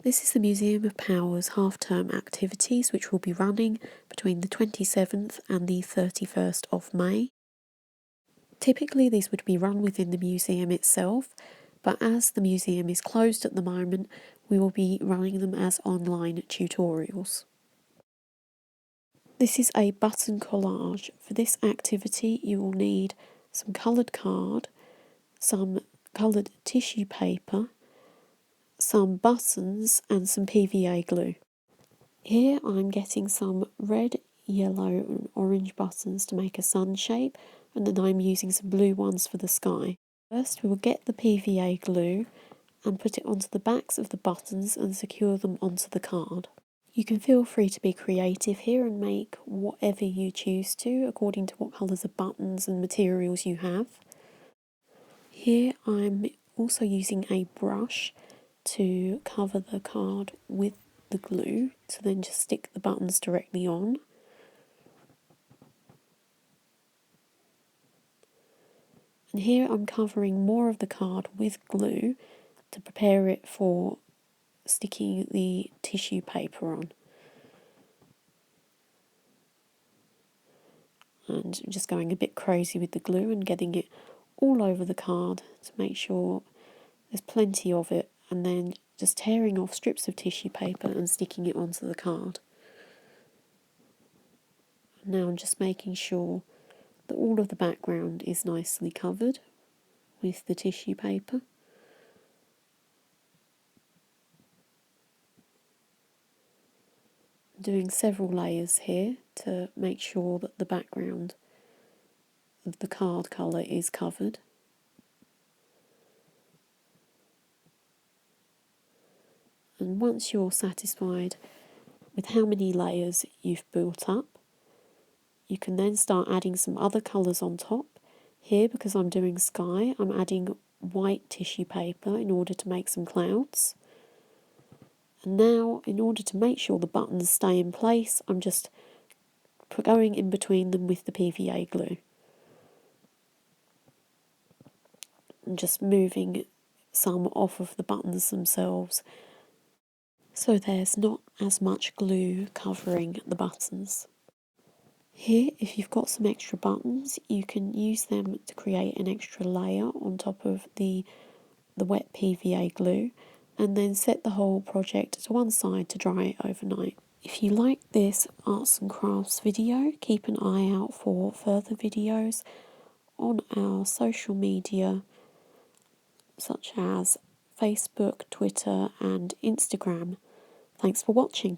This is the Museum of Power's half-term activities, which will be running between the 27th and the 31st of May. Typically these would be run within the museum itself, but as the museum is closed at the moment, we will be running them as online tutorials. This is a button collage. For this activity you will need some coloured card, some coloured tissue paper, some buttons and some PVA glue. Here I'm getting some red, yellow and orange buttons to make a sun shape, and then I'm using some blue ones for the sky. First we will get the PVA glue and put it onto the backs of the buttons and secure them onto the card. You can feel free to be creative here and make whatever you choose to according to what colours of buttons and materials you have. Here I'm also using a brush to cover the card with the glue to then just stick the buttons directly on. And here I'm covering more of the card with glue to prepare it for sticking the tissue paper on. And just going a bit crazy with the glue and getting it all over the card to make sure there's plenty of it, and then just tearing off strips of tissue paper and sticking it onto the card. Now I'm just making sure that all of the background is nicely covered with the tissue paper. Doing several layers here to make sure that the background of the card colour is covered. And once you're satisfied with how many layers you've built up, you can then start adding some other colours on top. Here, because I'm doing sky, I'm adding white tissue paper in order to make some clouds. And now, in order to make sure the buttons stay in place, I'm just going in between them with the PVA glue. And just moving some off of the buttons themselves, so there's not as much glue covering the buttons. Here, if you've got some extra buttons, you can use them to create an extra layer on top of the wet PVA glue, and then set the whole project to one side to dry overnight. If you like this arts and crafts video, keep an eye out for further videos on our social media such as Facebook, Twitter and Instagram. Thanks for watching.